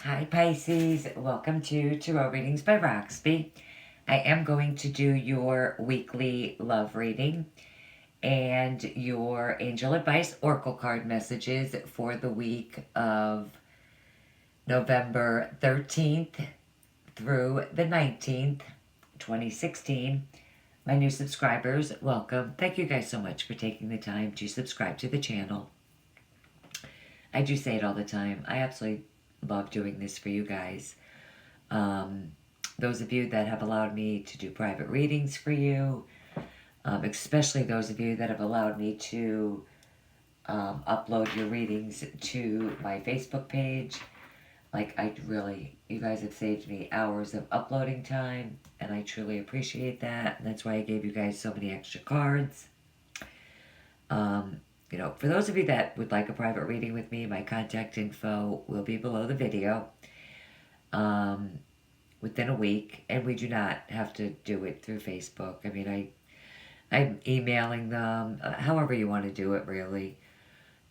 Hi Pisces, welcome to Tarot Readings by Roxby. I am going to do your weekly love reading and your angel advice oracle card messages for the week of November 13th through the 19th, 2016. My new subscribers, welcome. Thank you guys so much for taking the time to subscribe to the channel. I do say it all the time. I absolutely love doing this for you guys. Those of you that have allowed me to do private readings for you, especially those of you that have allowed me to upload your readings to my Facebook page. Like, you guys have saved me hours of uploading time, and I truly appreciate that. And that's why I gave you guys so many extra cards. For those of you that would like a private reading with me, my contact info will be below the video. Within a week, and we do not have to do it through Facebook. I mean, I'm emailing them, however you want to do it, really.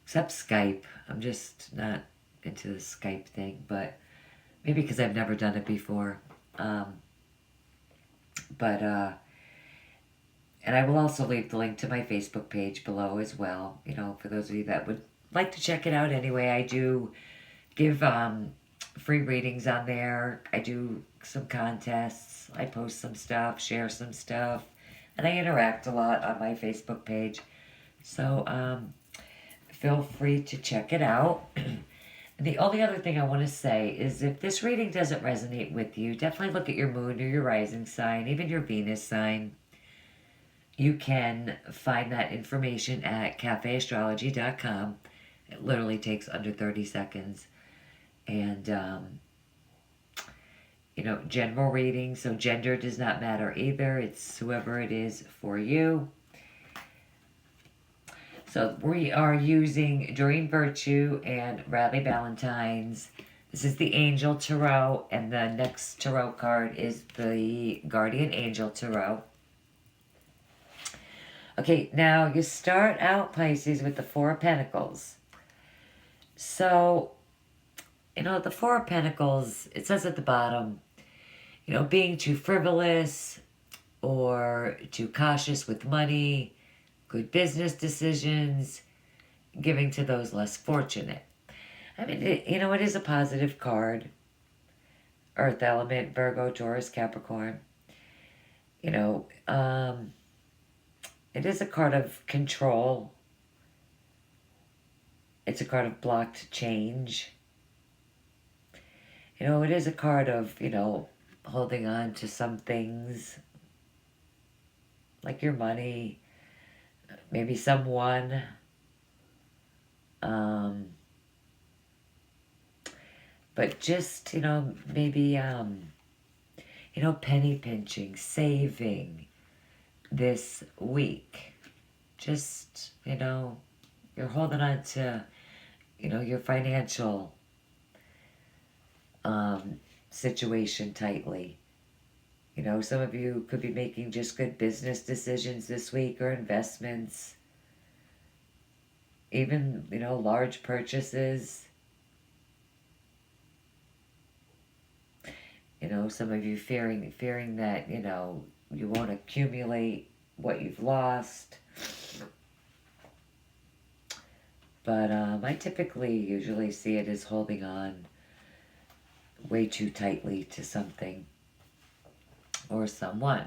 Except Skype. I'm just not into the Skype thing, but maybe because I've never done it before. And I will also leave the link to my Facebook page below as well, for those of you that would like to check it out anyway. I do give free readings on there. I do some contests. I post some stuff, share some stuff, and I interact a lot on my Facebook page. So feel free to check it out. The only other thing I want to say is if this reading doesn't resonate with you, definitely look at your moon or your rising sign, even your Venus sign. You can find that information at cafeastrology.com. It literally takes under 30 seconds. And, general reading, so gender does not matter either. It's whoever it is for you. So we are using Doreen Virtue and Radley Valentine's. This is the Angel Tarot, and the next Tarot card is the Guardian Angel Tarot. Okay, now you start out, Pisces, with the Four of Pentacles. So, the Four of Pentacles, it says at the bottom, being too frivolous or too cautious with money, good business decisions, giving to those less fortunate. I mean, it is a positive card. Earth element, Virgo, Taurus, Capricorn. It is a card of control. It's a card of blocked change. It is a card of, holding on to some things, like your money, maybe someone. But just, maybe, penny pinching, saving this week. Just, you're holding on to, your financial situation tightly. Some of you could be making just good business decisions this week or investments. Even, large purchases. Some of you fearing that, you won't accumulate what you've lost. But I usually see it as holding on way too tightly to something or someone.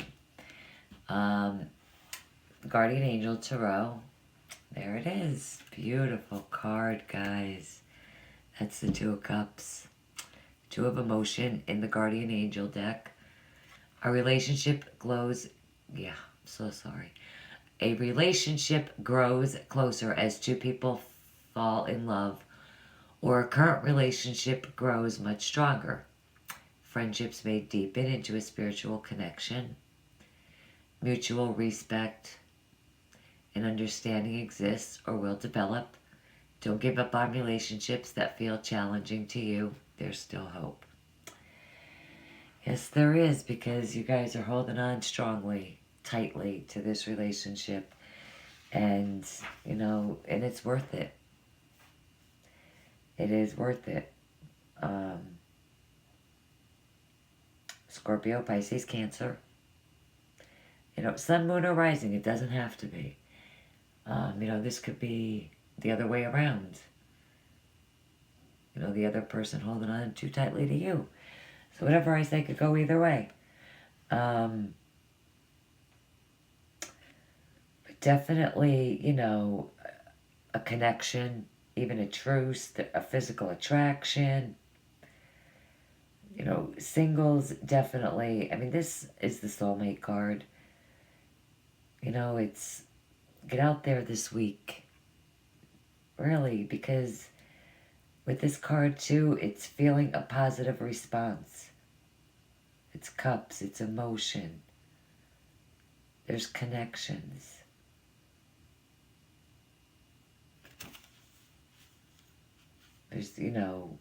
Guardian Angel Tarot. There it is. Beautiful card, guys. That's the Two of Cups. Two of Emotion in the Guardian Angel deck. A relationship glows... Yeah, I'm so sorry. A relationship grows closer as two people fall in love, or a current relationship grows much stronger. Friendships may deepen into a spiritual connection. Mutual respect and understanding exists or will develop. Don't give up on relationships that feel challenging to you. There's still hope. Yes, there is, because you guys are holding on strongly, tightly to this relationship. And, and it's worth it. It is worth it. Scorpio, Pisces, Cancer. You know, sun, moon, or rising. It doesn't have to be. You know, this could be the other way around. You know, the other person holding on too tightly to you. So whatever I say could go either way. But definitely, you know, a connection, even a truce, a physical attraction. You know, singles, definitely. I mean, this is the soulmate card. You know, it's get out there this week. Really, because with this card too, it's feeling a positive response. It's cups, it's emotion. There's connections. There's, you know,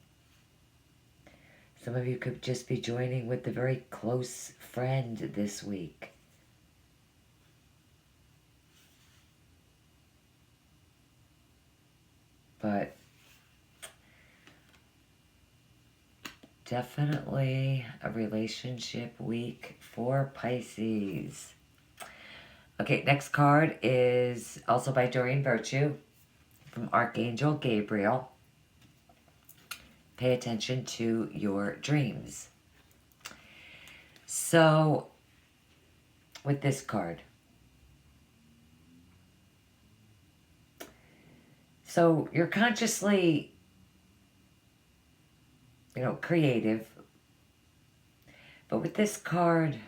some of you could just be joining with a very close friend this week. But definitely a relationship week for Pisces. Okay, next card is also by Doreen Virtue from Archangel Gabriel. Pay attention to your dreams. So, with this card, so you're consciously, you know, creative. But with this card,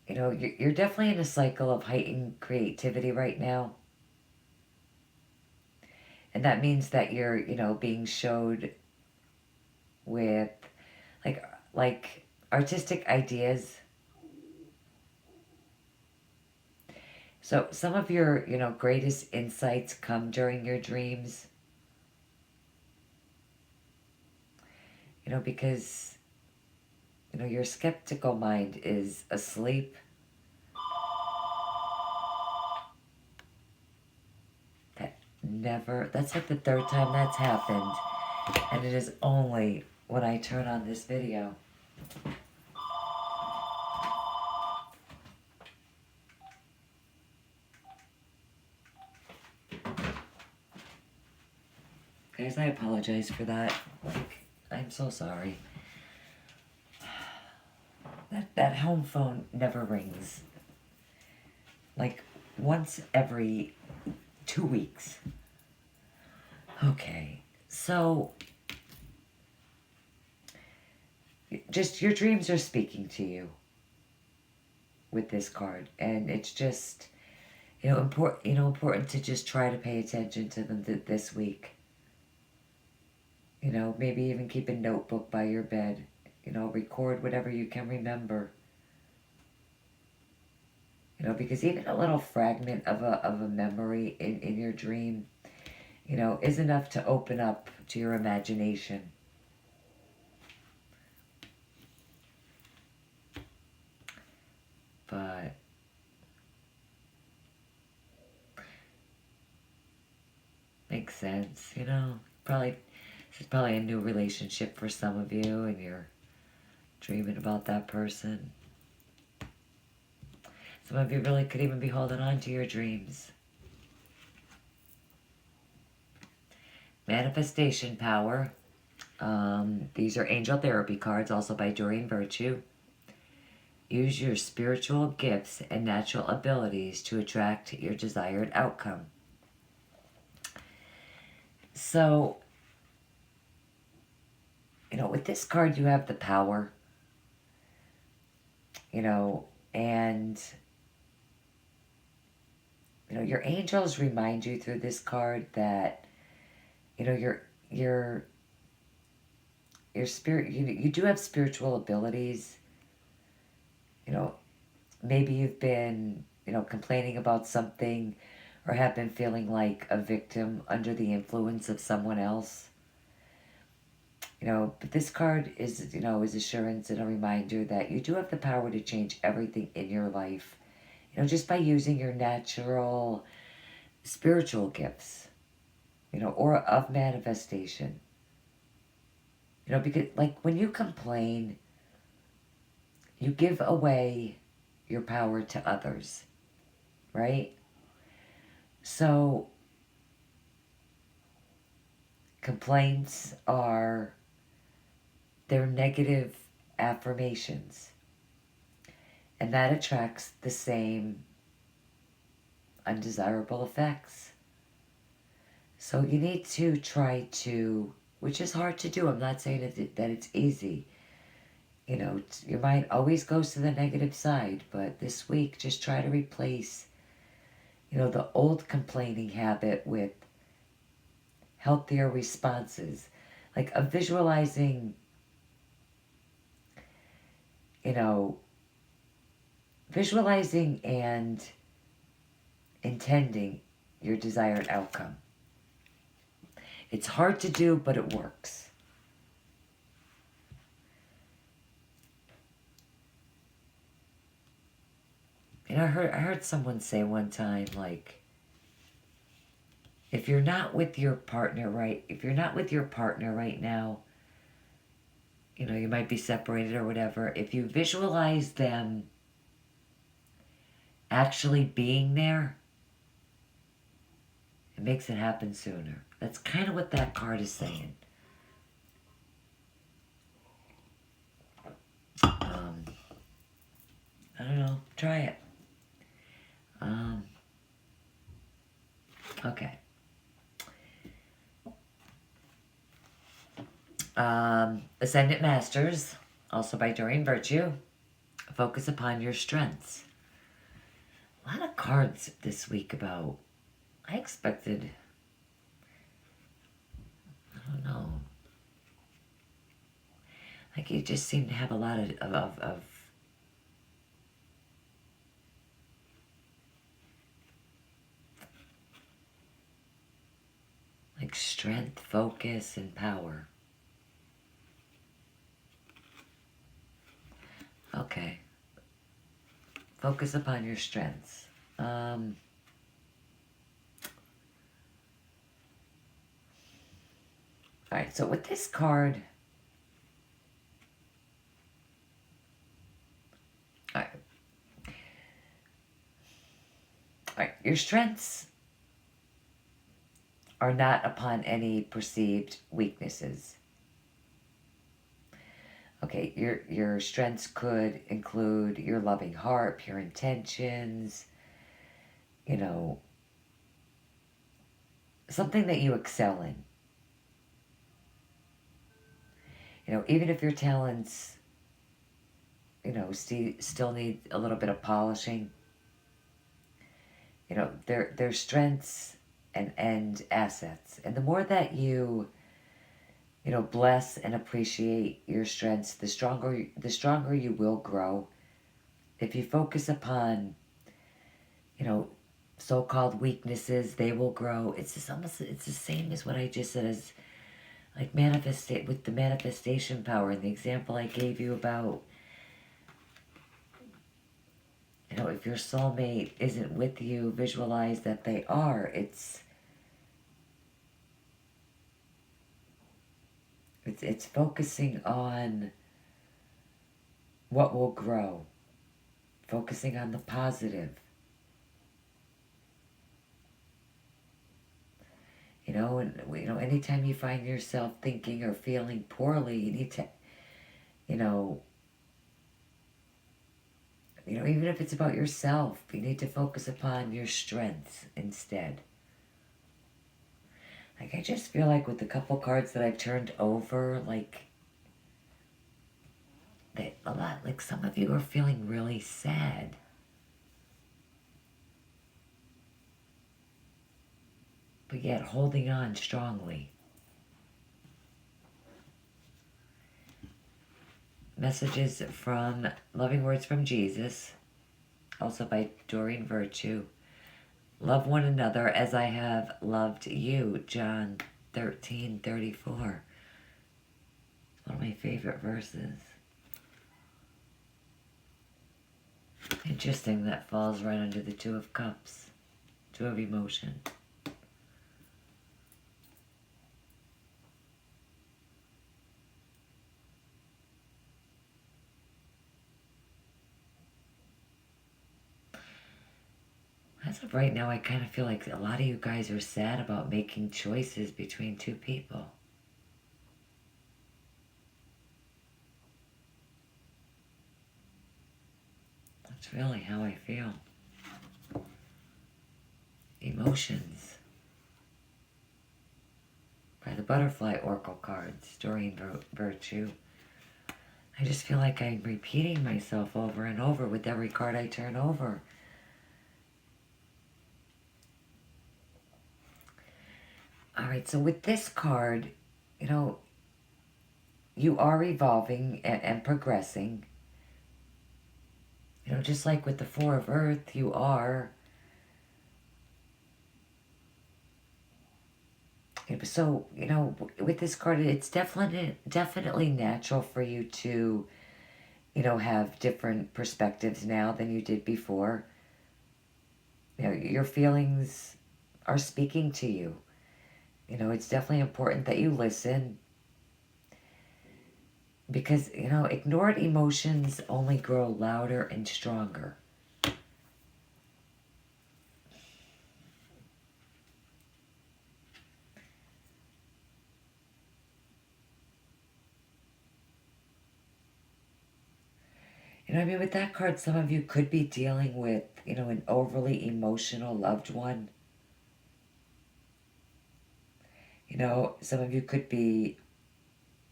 you know, you're definitely in a cycle of heightened creativity right now. And that means that you're, you know, being showed with like artistic ideas. So some of your, you know, greatest insights come during your dreams. You know, because, you know, your skeptical mind is asleep. That's like the third time that's happened. And it is only when I turn on this video. Guys, I apologize for that. Like, I'm so sorry. That home phone never rings. Like, once every 2 weeks. Okay, so just your dreams are speaking to you with this card, and it's just, you know, important to just try to pay attention to them this week. You know, maybe even keep a notebook by your bed. You know, record whatever you can remember. You know, because even a little fragment of a memory in your dream, you know, is enough to open up to your imagination. But makes sense, you know. This is probably a new relationship for some of you, and you're dreaming about that person. Some of you really could even be holding on to your dreams. Manifestation power. These are angel therapy cards, also by Doreen Virtue. Use your spiritual gifts and natural abilities to attract your desired outcome. So, you know, with this card, you have the power, you know, and, you know, your angels remind you through this card that, you know, your spirit, you do have spiritual abilities. You know, maybe you've been, you know, complaining about something or have been feeling like a victim under the influence of someone else. You know, but this card is, you know, is assurance and a reminder that you do have the power to change everything in your life. You know, just by using your natural spiritual gifts, you know, or of manifestation. You You know, because like when you complain, you give away your power to others, right? So complaints are, they're negative affirmations. And that attracts the same undesirable effects. So you need to try to, which is hard to do. I'm not saying that it's easy. You know, your mind always goes to the negative side, but this week just try to replace, you know, the old complaining habit with healthier responses. Like a visualizing, you know, visualizing and intending your desired outcome. It's hard to do, but it works. You know, I heard someone say one time, like, if you're not with your partner right now, you know, you might be separated or whatever. If you visualize them actually being there, it makes it happen sooner. That's kind of what that card is saying. I don't know. Try it. Okay. Ascendant Masters, also by Doreen Virtue. Focus upon your strengths. A lot of cards this week about, I expected, I don't know. Like you just seem to have a lot of like strength, focus, and power. Okay. Focus upon your strengths. Alright, so with this card, Alright, your strengths are not upon any perceived weaknesses. Okay, your strengths could include your loving heart, pure intentions, you know, something that you excel in. You know, even if your talents, you know, still need a little bit of polishing, you know, they're strengths and assets. And the more that you know, bless and appreciate your strengths, the stronger you will grow. If you focus upon, you know, so-called weaknesses, they will grow. It's just almost, it's the same as what I just said as like with the manifestation power and the example I gave you about, you know, if your soulmate isn't with you, visualize that they are. It's focusing on what will grow, focusing on the positive. You know, and you know, anytime you find yourself thinking or feeling poorly, you need to, you know, even if it's about yourself, you need to focus upon your strengths instead. Like, I just feel like with the couple cards that I've turned over, like, that a lot, like some of you are feeling really sad. But yet holding on strongly. Messages from Loving Words from Jesus, also by Doreen Virtue. Love one another as I have loved you, John 13:34. One of my favorite verses. Interesting, that falls right under the Two of Cups. Two of Emotion. As of right now, I kind of feel like a lot of you guys are sad about making choices between two people. That's really how I feel. Emotions. By the Butterfly Oracle cards, Doreen Virtue. I just feel like I'm repeating myself over and over with every card I turn over. Alright, so with this card, you know, you are evolving and progressing. You know, just like with the Four of Earth, you are. So, you know, with this card, it's definitely natural for you to, you know, have different perspectives now than you did before. You know, your feelings are speaking to you. You know, it's definitely important that you listen. Because, you know, ignored emotions only grow louder and stronger. You know what I mean? With that card, some of you could be dealing with, you know, an overly emotional loved one. You know, some of you could be,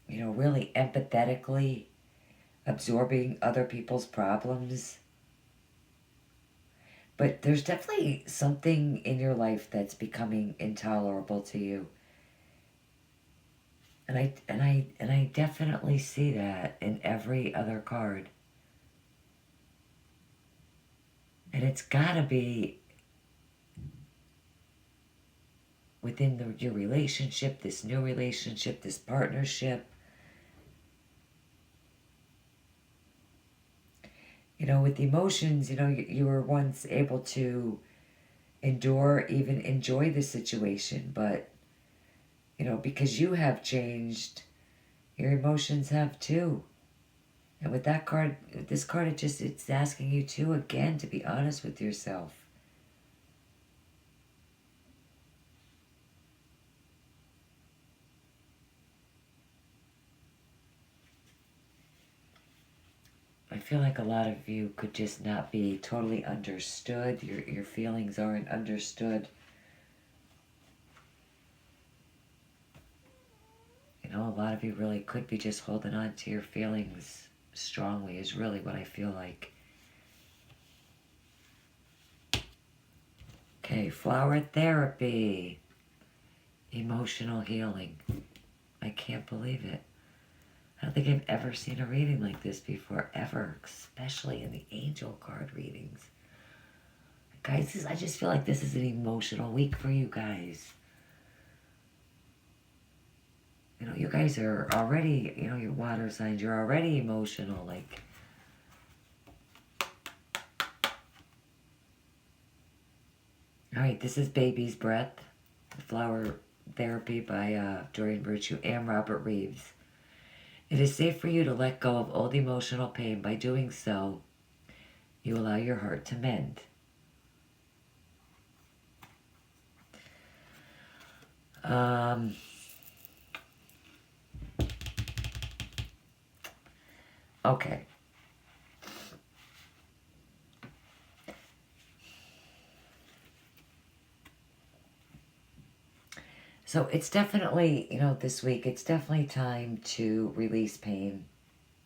you know, really empathetically absorbing other people's problems. But there's definitely something in your life that's becoming intolerable to you. And I definitely see that in every other card. And it's gotta be within your relationship, this new relationship, this partnership. You know, with emotions, you know, you were once able to endure, even enjoy the situation, but, you know, because you have changed, your emotions have too. And with that card, this card, it's asking you to, again, to be honest with yourself. I feel like a lot of you could just not be totally understood. Your feelings aren't understood. You know, a lot of you really could be just holding on to your feelings strongly is really what I feel like. Okay, flower therapy. Emotional healing. I can't believe it. I don't think I've ever seen a reading like this before, ever, especially in the angel card readings. Guys, I just feel like this is an emotional week for you guys. You know, you guys are already, you know, your water signs, you're already emotional, like. Alright, this is Baby's Breath, Flower Therapy by Doreen Virtue and Robert Reeves. It is safe for you to let go of old emotional pain. By doing so, you allow your heart to mend. Okay. So it's definitely, you know, this week, it's definitely time to release pain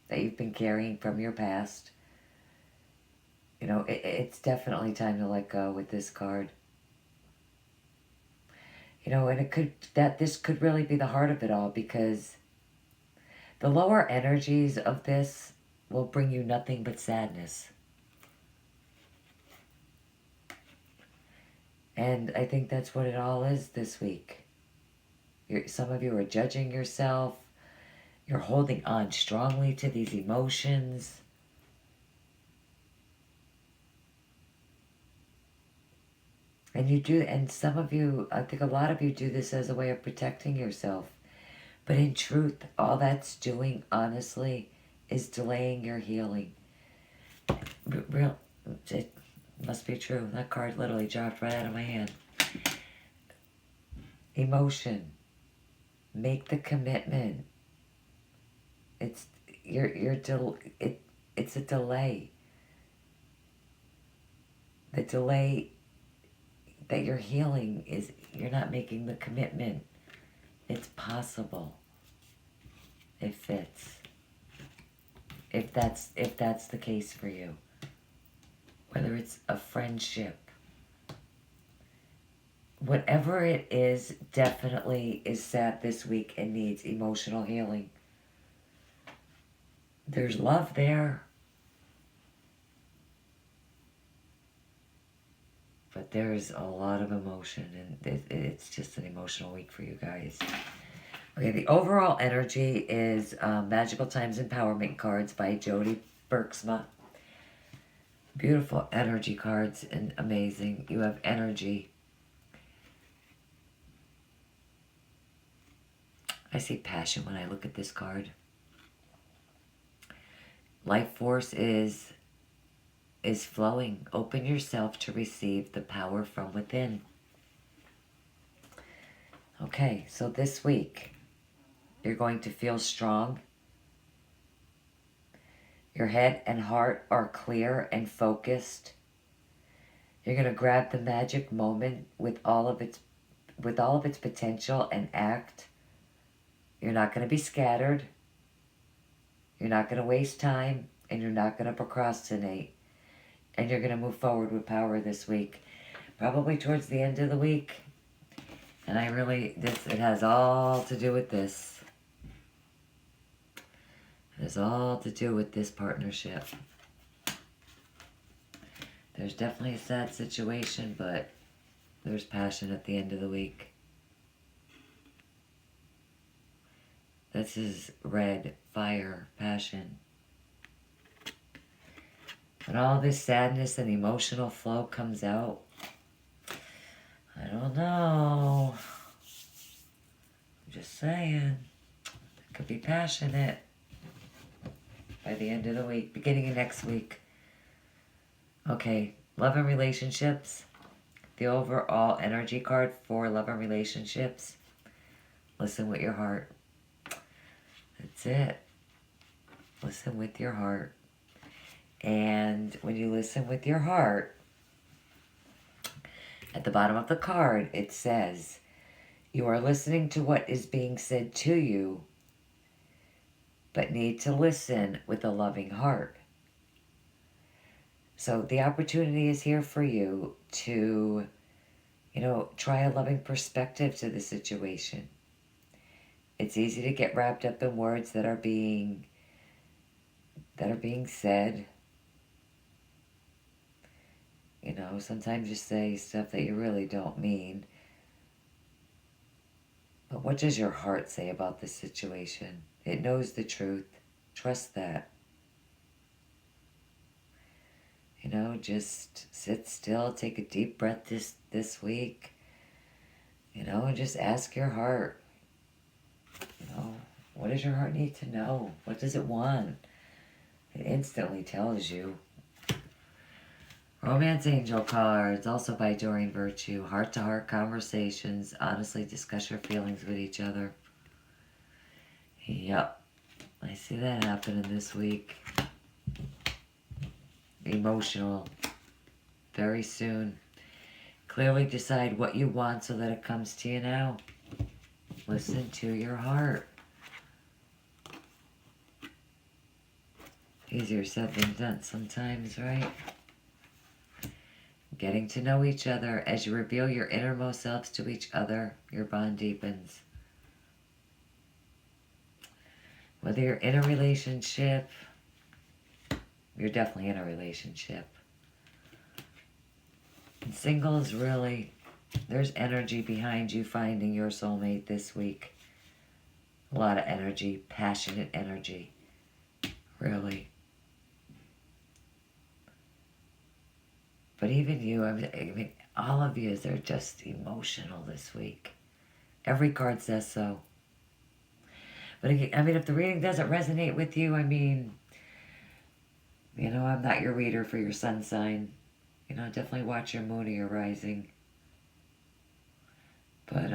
that you've been carrying from your past. You know, it's definitely time to let go with this card. You know, and this could really be the heart of it all, because the lower energies of this will bring you nothing but sadness. And I think that's what it all is this week. Some of you are judging yourself. You're holding on strongly to these emotions. And you do, and some of you, I think a lot of you do this as a way of protecting yourself. But in truth, all that's doing, honestly, is delaying your healing. Must be true. That card literally dropped right out of my hand. Emotion. Make the commitment. It's it's a delay. The delay that you're healing is you're not making the commitment. It's possible. It fits. If that's the case for you. Whether it's a friendship. Whatever it is, definitely is sad this week and needs emotional healing. There's love there. But there's a lot of emotion, and it's just an emotional week for you guys. Okay, the overall energy is Magical Times Empowerment cards by Jody Berksma. Beautiful energy cards and amazing. You have energy. I see passion when I look at this card. Life force is flowing. Open yourself to receive the power from within. Okay, so this week, you're going to feel strong. Your head and heart are clear and focused. You're going to grab the magic moment with all of its potential and act. You're not going to be scattered. You're not going to waste time, and you're not going to procrastinate. And you're going to move forward with power this week. Probably towards the end of the week. And it has all to do with this. It has all to do with this partnership. There's definitely a sad situation, but there's passion at the end of the week. This is red, fire, passion. When all this sadness and emotional flow comes out, I don't know. I'm just saying. It could be passionate by the end of the week, beginning of next week. Okay, love and relationships. The overall energy card for love and relationships. Listen with your heart. That's it. Listen with your heart. And when you listen with your heart, at the bottom of the card, it says, you are listening to what is being said to you, but need to listen with a loving heart. So the opportunity is here for you to, try a loving perspective to the situation. It's easy to get wrapped up in words that are being said. Sometimes you say stuff that you really don't mean. But what does your heart say about this situation? It knows the truth. Trust that. Just sit still, take a deep breath this week. And just ask your heart. What does your heart need to know? What does it want? It instantly tells you. Romance Angel cards, also by Doreen Virtue. Heart-to-heart conversations. Honestly discuss your feelings with each other. Yep. I see that happening this week. Emotional. Very soon. Clearly decide what you want so that it comes to you now. Listen to your heart. Easier said than done sometimes, right? Getting to know each other. As you reveal your innermost selves to each other, your bond deepens. Whether you're in a relationship, you're definitely in a relationship. And singles, really, there's energy behind you finding your soulmate this week. A lot of energy, passionate energy, really. But even you, I mean, all of you, they're just emotional this week. Every card says so. But again, if the reading doesn't resonate with you, I'm not your reader for your sun sign. You know, definitely watch your moon or your rising. But,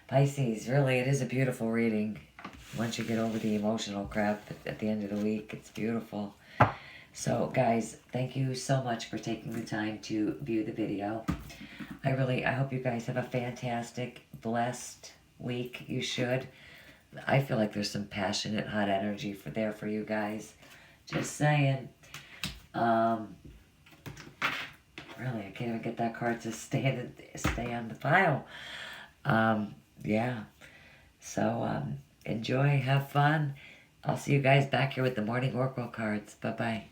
Pisces, really, it is a beautiful reading. Once you get over the emotional crap at the end of the week, it's beautiful. So, guys, thank you so much for taking the time to view the video. I hope you guys have a fantastic, blessed week. You should. I feel like there's some passionate, hot energy there for you guys. Just saying. Really, I can't even get that card to stay on the pile. Yeah. So, enjoy, have fun. I'll see you guys back here with the morning oracle cards. Bye-bye.